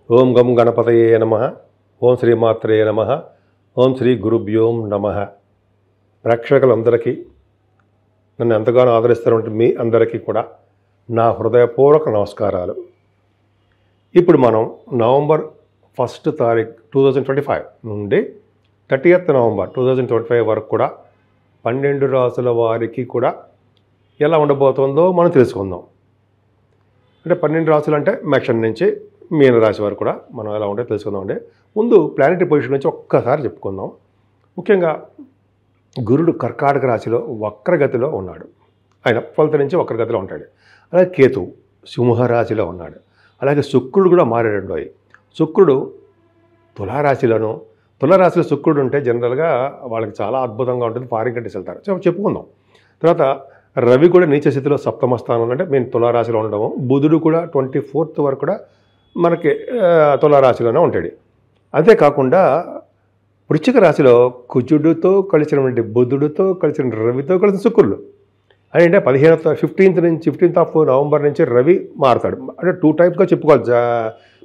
ఓం గం గణపతయే నమః. ఓం శ్రీమాత్రే నమః. ఓం శ్రీ గురుభ్యోం నమః. ప్రేక్షకులందరికీ, నన్ను ఎంతగానో ఆదరిస్తున్నటువంటి మీ అందరికీ కూడా నా హృదయపూర్వక నమస్కారాలు. ఇప్పుడు మనం నవంబర్ 1 తారీఖు 2025 నుండి 30th నవంబర్ 2025 వరకు కూడా 12 రాసుల వారికి కూడా ఎలా ఉండబోతుందో మనం తెలుసుకుందాం. అంటే 12 రాసులు అంటే మేషం నుంచి మీన రాశి వరకు కూడా మనం ఎలా ఉంటే తెలుసుకుందాం. అంటే ముందు ప్లానెటరీ పొజిషన్ నుంచి ఒక్కసారి చెప్పుకుందాం. ముఖ్యంగా గురుడు కర్కాటక రాశిలో వక్రగతిలో ఉన్నాడు. ఆయన 12th నుంచి వక్రగతిలో ఉంటాడు. అలాగే కేతు సింహరాశిలో ఉన్నాడు. అలాగే శుక్రుడు కూడా మారాడు. శుక్రుడు తులారాశిలో శుక్రుడు ఉంటే జనరల్గా వాళ్ళకి చాలా అద్భుతంగా ఉంటుంది. ఫారిన్ కంట్రీస్ వెళ్తారు, చెప్పుకుందాం. తర్వాత రవి కూడా నీచ స్థితిలో సప్తమ స్థానంలో అంటే మేము తులారాశిలో ఉండడము. బుధుడు కూడా 24th వరకు కూడా మనకి తులారాశిలోనే ఉంటాడు. అంతేకాకుండా వృశ్చిక రాశిలో కుజుడితో కలిసినటువంటి బుధుడితో కలిసిన రవితో కలిసిన శుక్రుడు అంటే 15th ఆఫ్ నవంబర్ నుంచి రవి మారుతాడు. అంటే 2 టైప్గా చెప్పుకోవాలి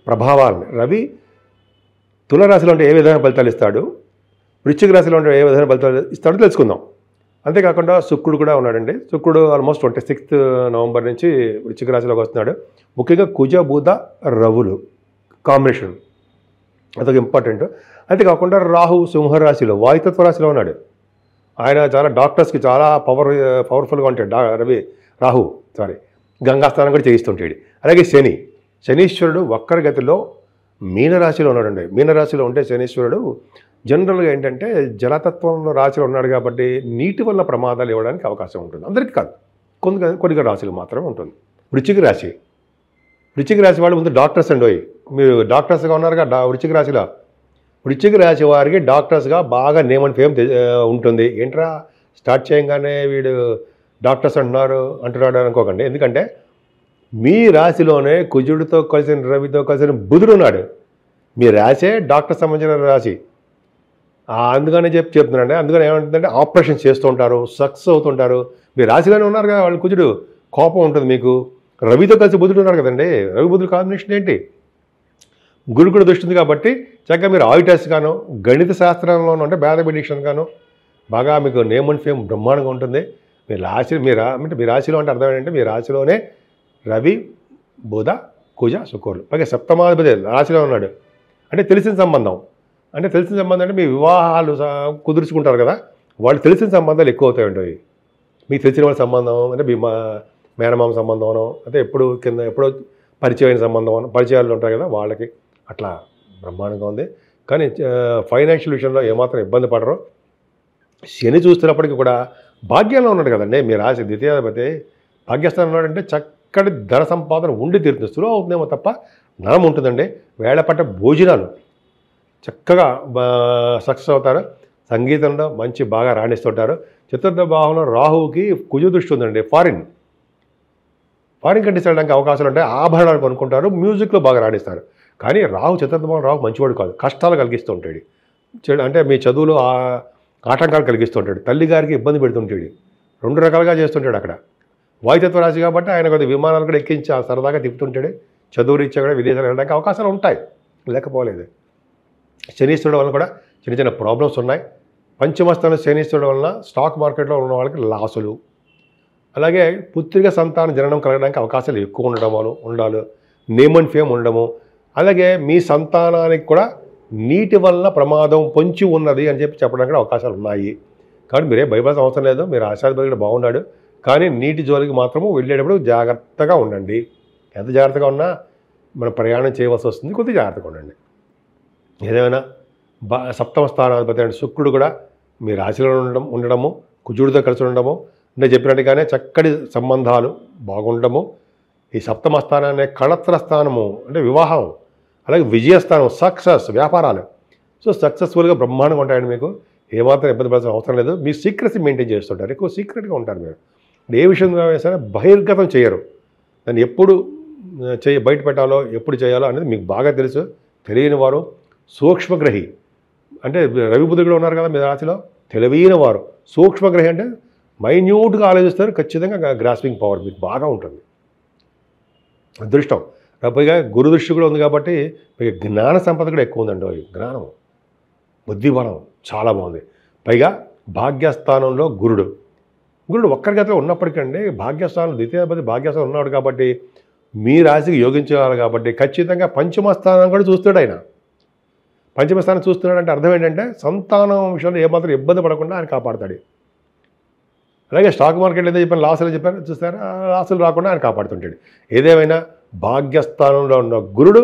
ప్రభావాలని. రవి తులారాశిలో ఉంటే ఏ విధమైన ఫలితాలు ఇస్తాడు, వృశ్చిక రాశిలో ఉంటే ఏ విధమైన ఫలితాలు ఇస్తాడో తెలుసుకుందాం. అంతేకాకుండా శుక్రుడు కూడా ఉన్నాడండి. శుక్రుడు ఆల్మోస్ట్ 26th నవంబర్ నుంచి వృశ్చిక రాశిలోకి వస్తున్నాడు. ముఖ్యంగా కుజ బుధ రవులు కాంబినేషన్ అదొక ఇంపార్టెంట్. అంతేకాకుండా రాహు సింహరాశిలో వాయుతత్వ రాశిలో ఉన్నాడు. ఆయన చాలా డాక్టర్స్కి చాలా పవర్ఫుల్గా ఉంటాడు. గంగాస్నానం కూడా చేయిస్తుంటాడు. అలాగే శనీశ్వరుడు వక్రగతిలో మీనరాశిలో ఉన్నాడండి. మీనరాశిలో ఉంటే శనీశ్వరుడు జనరల్గా ఏంటంటే జలతత్వంలో రాశిలో ఉన్నాడు కాబట్టి నీటి వల్ల ప్రమాదాలు ఇవ్వడానికి అవకాశం ఉంటుంది. అందరికీ కాదు, కొన్ని రాశులు మాత్రమే ఉంటుంది. వృశ్చిక రాశి వాళ్ళు ముందు డాక్టర్స్ అండి. మీరు డాక్టర్స్గా ఉన్నారుగా వృశ్చిక రాశి వారికి డాక్టర్స్గా బాగా నేమ్ అండ్ ఫేమ్ ఉంటుంది. ఏంట్రా స్టార్ట్ చేయగానే వీడు డాక్టర్స్ అంటున్నాడు అనుకోకండి. ఎందుకంటే మీ రాశిలోనే కుజుడితో కలిసిన రవితో కలిసిన బుధుడు ఉన్నాడు. మీ రాశే డాక్టర్ సంబంధించిన రాశి. అందుకనే చెప్తున్నానండి. అందుకని ఏమంటుందంటే ఆపరేషన్స్ చేస్తూ ఉంటారు, సక్సెస్ అవుతుంటారు. మీ రాశిలోనే ఉన్నారు కదా వాళ్ళు. కుజుడు కోపం ఉంటుంది మీకు. రవితో కలిసి బుధుడు ఉన్నారు కదండి. రవి బుధుడు కాంబినేషన్ ఏంటి? గురు కూడా దృష్టి ఉంది కాబట్టి చక్కగా మీరు ఆడిటర్స్ గాను, గణిత శాస్త్రంలోనూ అంటే మ్యాథమెటిషియన్ గాను బాగా మీకు నేమ్ అండ్ ఫేమ్ బ్రహ్మాండంగా ఉంటుంది. మీ రాశిలో అంటే అర్థం ఏంటంటే మీ రాశిలోనే రవి బుధ కుజ శుక్రుడు పైగా సప్తమాధిపతి రాశిలో ఉన్నాడు. అంటే తెలిసిన సంబంధం అంటే మీ వివాహాలు కుదుర్చుకుంటారు కదా, వాళ్ళు తెలిసిన సంబంధాలు ఎక్కువ అవుతాయి ఉంటాయి. మీకు తెలిసిన వాళ్ళ సంబంధం అంటే మీ మేనమామ సంబంధం అంటే ఎప్పుడో పరిచయమైన సంబంధం పరిచయాలు ఉంటాయి కదా, వాళ్ళకి అట్లా బ్రహ్మాండంగా ఉంది. కానీ ఫైనాన్షియల్ విషయంలో ఏమాత్రం ఇబ్బంది పడరు. శని చూస్తున్నప్పటికీ కూడా భాగ్యంలో ఉన్నాడు కదండి. మీ రాశి ద్వితీయాధిపతి భాగ్యస్థానం ఉన్నాడంటే చక్కటి ధన సంపాదన ఉండి తీరుతుంది. సులువు అవుతుందేమో తప్ప ధనం ఉంటుందండి. వేళపట్ట భోజనాలు చక్కగా సక్సెస్ అవుతారు. సంగీతంలో మంచి బాగా రాణిస్తుంటారు. చతుర్థ భావంలో రాహువుకి కుజ దృష్టి ఉందండి. ఫారిన్ కంట్రీస్ వెళ్ళడానికి అవకాశాలు ఉంటాయి. ఆభరణాలు కొనుక్కుంటారు, మ్యూజిక్లో బాగా రాణిస్తారు. కానీ చతుర్థ భావం రాహు మంచివాడు కాదు, కష్టాలు కలిగిస్తూ ఉంటాడు. అంటే మీ చదువులో ఆటంకాలు కలిగిస్తూ ఉంటాడు. తల్లిగారికి ఇబ్బంది పెడుతుంటాడు. 2 రకాలుగా చేస్తుంటాడు. అక్కడ వాయుతత్వ రాశి కాబట్టి ఆయన కొద్దిగా విమానాలు కూడా ఎక్కించి సరదాగా తిప్పుతుంటాడు. చదువు రీత్యా కూడా విదేశాలు వెళ్ళడానికి అవకాశాలు ఉంటాయి, లేకపోలేదు. శనీశ్వరుడు వలన కూడా చిన్న ప్రాబ్లమ్స్ ఉన్నాయి. పంచమస్థానం శనీశ్వరుడు వలన స్టాక్ మార్కెట్లో ఉన్న వాళ్ళకి లాసులు, అలాగే పుత్రిక సంతాన జననం కలగడానికి అవకాశాలు ఎక్కువ ఉండాలి. నేమ్ అండ్ ఫేమ్ ఉండడము, అలాగే మీ సంతానానికి కూడా నీటి వల్ల ప్రమాదం పొంచి ఉన్నది అని చెప్పడానికి అవకాశాలు ఉన్నాయి. కాబట్టి మీరే భయపడాల్సిన అవసరం లేదు. మీరు ఆశాధిపతి బాగున్నాడు. కానీ నీటి జోలికి మాత్రము వెళ్ళేటప్పుడు జాగ్రత్తగా ఉండండి. ఎంత జాగ్రత్తగా ఉన్నా మనం ప్రయాణం చేయవలసి వస్తుంది. కొద్దిగా జాగ్రత్తగా ఉండండి. ఏదేమైనా సప్తమ స్థానాధిపతి అంటే శుక్రుడు కూడా మీ రాశిలో ఉండడము, కుజుడితో కలిసి ఉండడము, అంటే చెప్పినట్టుగానే చక్కటి సంబంధాలు బాగుండడము. ఈ సప్తమ స్థానాన్ని కళత్ర స్థానము అంటే వివాహం, అలాగే విజయస్థానం సక్సెస్, వ్యాపారాలు. సో సక్సెస్ఫుల్గా బ్రహ్మాండంగా ఉంటాయండి. మీకు ఏమాత్రం ఇబ్బంది పడాల్సిన అవసరం లేదు. మీ సీక్రెసీ మెయింటైన్ చేస్తుంటారు, ఎక్కువ సీక్రెట్గా ఉంటారు. మీరు ఏ విషయంగా సరే బహిర్గతం చేయరు. దాన్ని ఎప్పుడు బయట పెట్టాలో ఎప్పుడు చేయాలో అనేది మీకు బాగా తెలుసు. తెలియని వారు సూక్ష్మగ్రహి అంటే రవి బుధుడు కూడా ఉన్నారు కదా మీ రాశిలో. తెలివైన వారు సూక్ష్మగ్రహి అంటే మైన్యూట్గా ఆలోచిస్తారు. ఖచ్చితంగా గ్రాస్పింగ్ పవర్ మీకు బాగా ఉంటుంది. అదృష్టం పైగా గురు దృష్టి కూడా ఉంది కాబట్టి పైగా జ్ఞాన సంపద కూడా ఎక్కువ ఉందండి. జ్ఞానం, బుద్ధి బలం చాలా బాగుంది. పైగా భాగ్యస్థానంలో గురుడు ఒక్కరి గతిలో ఉన్నప్పటికండి భాగ్యస్థానం ద్వితీయాధిపతి భాగ్యస్థానం ఉన్నాడు కాబట్టి మీ రాశికి యోగించాలి కాబట్టి ఖచ్చితంగా పంచమ స్థానం కూడా చూస్తాడు ఆయన. పంచమ స్థానం చూస్తున్నాడు అంటే అర్థం ఏంటంటే సంతానం విషయంలో ఏమాత్రం ఇబ్బంది పడకుండా ఆయన కాపాడుతాడు. అలాగే స్టాక్ మార్కెట్లో ఏదో చెప్పాను, లాసులు చెప్పాను చూస్తారా, లాసులు రాకుండా ఆయన కాపాడుతుంటాడు. ఏదేమైనా భాగ్యస్థానంలో ఉన్న గురుడు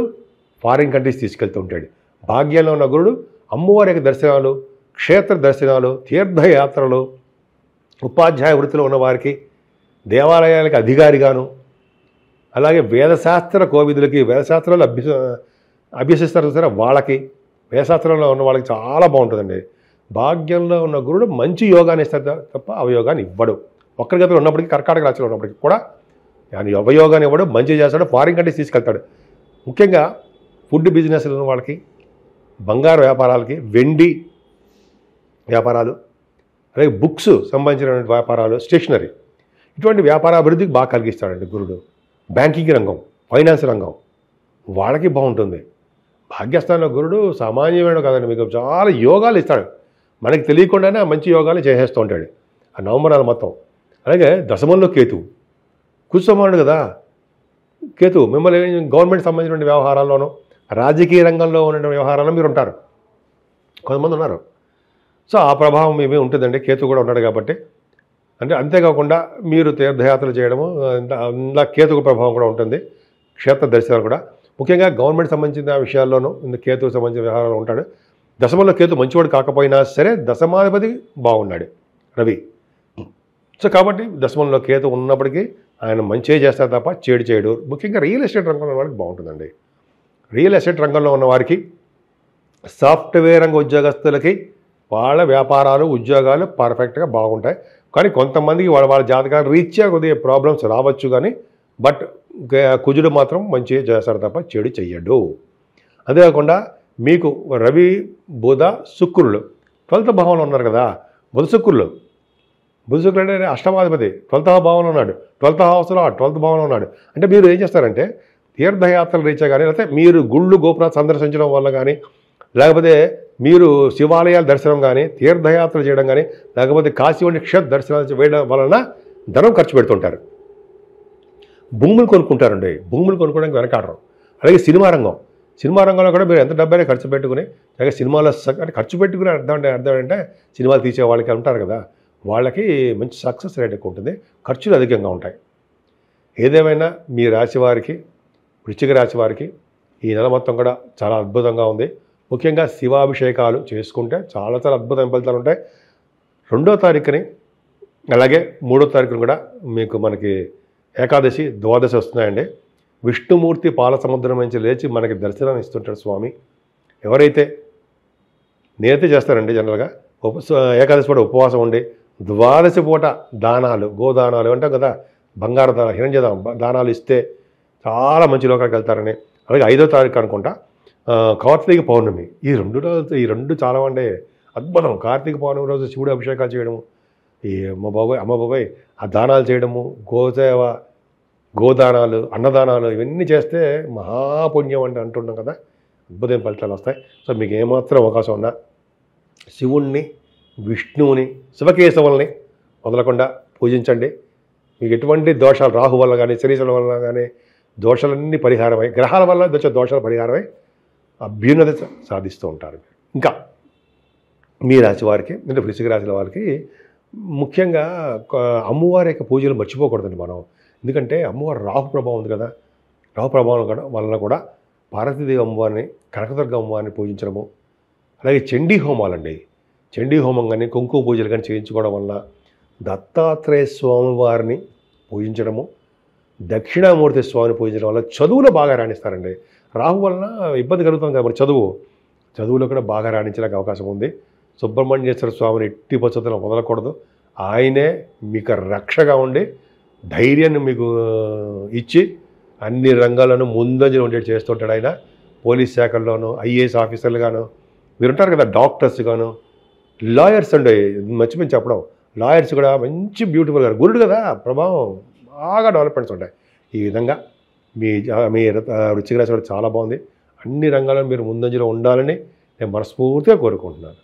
ఫారిన్ కంట్రీస్ తీసుకెళ్తూ ఉంటాడు. భాగ్యంలో ఉన్న గురుడు అమ్మవారి యొక్క దర్శనాలు, క్షేత్ర దర్శనాలు, తీర్థయాత్రలు, ఉపాధ్యాయ వృత్తిలో ఉన్నవారికి, దేవాలయాలకు అధికారిగాను, అలాగే వేదశాస్త్ర కోవిదులకి, వేదశాస్త్రాలు అభ్యసిస్తారు సరే వాళ్ళకి, వేదశాస్త్రంలో ఉన్న వాళ్ళకి చాలా బాగుంటుందండి. భాగ్యంలో ఉన్న గురుడు మంచి యోగాన్ని ఇస్తారు తప్ప అవయోగాన్ని ఇవ్వడు. ఒక్కరి గతిలో ఉన్నప్పటికీ, కర్కాటక రాశిలో ఉన్నప్పటికీ కూడా ఆయన అవయోగాన్ని ఇవ్వడు, మంచి చేస్తాడు, ఫారిన్ కంట్రీస్ తీసుకెళ్తాడు. ముఖ్యంగా ఫుడ్ బిజినెస్లో ఉన్న వాళ్ళకి, బంగారు వ్యాపారాలకి, వెండి వ్యాపారాలు, అలాగే బుక్స్ సంబంధించిన వ్యాపారాలు, స్టేషనరీ, ఇటువంటి వ్యాపార అభివృద్ధికి బాగా కలిగిస్తాడండి గురుడు. బ్యాంకింగ్ రంగం, ఫైనాన్స్ రంగం వాళ్ళకి బాగుంటుంది. భాగ్యస్థానంలో గురుడు సామాన్యమైన కాదండి, మీకు చాలా యోగాలు ఇస్తాడు. మనకి తెలియకుండానే మంచి యోగాలు చేసేస్తూ ఉంటాడు ఆ నవంబరాలు మొత్తం. అలాగే దశమంలో కేతు, కుసమానుడు కదా కేతు, మిమ్మల్ని గవర్నమెంట్ సంబంధించిన వ్యవహారాల్లోనూ, రాజకీయ రంగంలో ఉన్న వ్యవహారాల్లో మీరు ఉంటారు, కొంతమంది ఉన్నారు. సో ఆ ప్రభావం మేమే ఉంటుందండి, కేతు కూడా ఉన్నాడు కాబట్టి. అంటే అంతేకాకుండా మీరు తీర్థయాత్రలు చేయడము, అందులో కేతుకు ప్రభావం కూడా ఉంటుంది, క్షేత్ర దర్శనాలు కూడా. ముఖ్యంగా గవర్నమెంట్ సంబంధించిన విషయాల్లోనూ కేతుకు సంబంధించిన వ్యవహారాలు ఉంటాడు. దశమంలో కేతు మంచివాడు కాకపోయినా సరే దశమాధిపతి బాగున్నాడు రవి. సో కాబట్టి దశమంలో కేతు ఉన్నప్పటికీ ఆయన మంచిగా చేస్తారు తప్ప చెడు చేయడు. ముఖ్యంగా రియల్ ఎస్టేట్ రంగంలో ఉన్న వారికి బాగుంటుందండి. రియల్ ఎస్టేట్ రంగంలో ఉన్న వారికి, సాఫ్ట్వేర్ రంగ ఉద్యోగస్తులకి వాళ్ళ వ్యాపారాలు, ఉద్యోగాలు పర్ఫెక్ట్గా బాగుంటాయి. కానీ కొంతమందికి వాళ్ళ జాతకాలు రీత్యా కొద్దిగా ప్రాబ్లమ్స్ రావచ్చు. కానీ బట్ కుజుడు మాత్రం మంచిగా చేస్తారు తప్ప చెడు చెయ్యడు. అంతేకాకుండా మీకు రవి, బుధ, శుక్రులు 12వ భావంలో ఉన్నారు కదా. బుధ శుక్రులు అంటే అష్టమాధిపతి 12వ భావంలో ఉన్నాడు, 12th హౌస్లో 12th భావంలో ఉన్నాడు. అంటే మీరు ఏం చేస్తారంటే తీర్థయాత్రలు రీత్యా కానీ, లేకపోతే మీరు గుళ్ళు గోపురాలు సందర్శించడం వల్ల కానీ, లేకపోతే మీరు శివాలయాల దర్శనం కానీ, తీర్థయాత్రలు చేయడం కానీ, లేకపోతే కాశీ వంటి క్షేత్ర దర్శనాలు వేయడం వలన ధనం ఖర్చు పెడుతుంటారు. భూములు కొనుక్కుంటారండి, భూములు కొనుక్కోవడానికి వెనకాడరు. అలాగే సినిమా రంగంలో కూడా మీరు ఎంత డబ్బైనా ఖర్చు పెట్టుకుని, అలాగే సినిమాలో అంటే ఖర్చు పెట్టుకుని అర్థం ఏంటంటే సినిమాలు తీసే వాళ్ళకి ఉంటారు కదా, వాళ్ళకి మంచి సక్సెస్ రేట్ ఎక్కువ ఉంటుంది, ఖర్చులు అధికంగా ఉంటాయి. ఏదేమైనా మీ రాశి వారికి, వృశ్చిక రాశి వారికి ఈ నెల మొత్తం కూడా చాలా అద్భుతంగా ఉంది. ముఖ్యంగా శివాభిషేకాలు చేసుకుంటే చాలా చాలా అద్భుతమైన ఫలితాలు ఉంటాయి. 2వ తారీఖుని అలాగే 3వ తారీఖుని కూడా మీకు మనకి ఏకాదశి, ద్వాదశి వస్తున్నాయండి. విష్ణుమూర్తి పాల సముద్రం నుంచి లేచి మనకి దర్శనాన్ని ఇస్తుంటాడు స్వామి. ఎవరైతే నేనైతే చేస్తానండి జనరల్గా ఏకాదశి పూట ఉపవాసం ఉండి, ద్వాదశి పూట దానాలు, గోదానాలు అంటాం కదా, బంగారు దాన, హిరణ్య దానాలు ఇస్తే చాలా మంచి లోకానికి వెళ్తారని. అలాగే 5వ తారీఖు అనుకుంటా కార్తీక పౌర్ణమి. ఈ రెండు చాలా అంటే అద్భుతం. కార్తీక పౌర్ణమి రోజు శివుడు అభిషేకాలు చేయడము, ఈ అమ్మ బాబాయ్ ఆ దానాలు చేయడము, గోసేవ, గోదానాలు, అన్నదానాలు ఇవన్నీ చేస్తే మహాపుణ్యం అంటే అంటున్నాం కదా, అద్భుతమైన ఫలితాలు వస్తాయి. సో మీకు ఏమాత్రం అవకాశం ఉన్నా శివుణ్ణి, విష్ణువుని, శివకేశవుల్ని వదలకుండా పూజించండి. మీకు ఎటువంటి దోషాలు, రాహు వల్ల కానీ, శనీశ్వరుల వల్ల కానీ దోషాలన్నీ పరిహారమై, గ్రహాల వల్ల దోషాలు పరిహారమై అభ్యున్నత సాధిస్తూ ఉంటారు. ఇంకా మీ రాశి వారికి, అంటే వృశ్చిక రాశుల వారికి ముఖ్యంగా అమ్మవారి యొక్క పూజలు మర్చిపోకూడదండి మనం. ఎందుకంటే అమ్మవారు రాహు ప్రభావం ఉంది కదా, రాహు ప్రభావం వలన కూడా పార్వతీదేవి అమ్మవారిని, కనకదుర్గ అమ్మవారిని పూజించడము, అలాగే చండీ హోమాలండి, చండీ హోమం కానీ, కుంకుమ పూజలు కానీ చేయించుకోవడం వల్ల, దత్తాత్రేయ స్వామి వారిని పూజించడము, దక్షిణామూర్తి స్వామిని పూజించడం వల్ల చదువులో బాగా రాణిస్తారండి. రాహు వలన ఇబ్బంది కలుగుతుంది కదా మరి చదువులో కూడా బాగా రాణించడానికి అవకాశం ఉంది. సుబ్రహ్మణ్యేశ్వర స్వామిని ఎట్టి పరిస్థితుల్లో వదలకూడదు. ఆయనే మీకు రక్షగా ఉండి ధైర్యాన్ని మీకు ఇచ్చి అన్ని రంగాల్లోనూ ముందంజలు ఉండేది చేస్తుంటాడు ఆయన. పోలీస్ శాఖల్లోనూ, ఐఏఎస్ ఆఫీసర్లు గాను, మీరు ఉంటారు కదా, డాక్టర్స్ గాను, లాయర్స్ అండి, మర్చిపోయి చెప్పడం, లాయర్స్ కూడా మంచి బ్యూటిఫుల్గా, గురుడు కదా ప్రభావం బాగా డెవలప్మెంట్స్ ఉంటాయి. ఈ విధంగా మీ వృశ్చిక రాశి కూడా చాలా బాగుంది. అన్ని రంగాల్లో మీరు ముందంజలో ఉండాలని నేను మనస్ఫూర్తిగా కోరుకుంటున్నాను.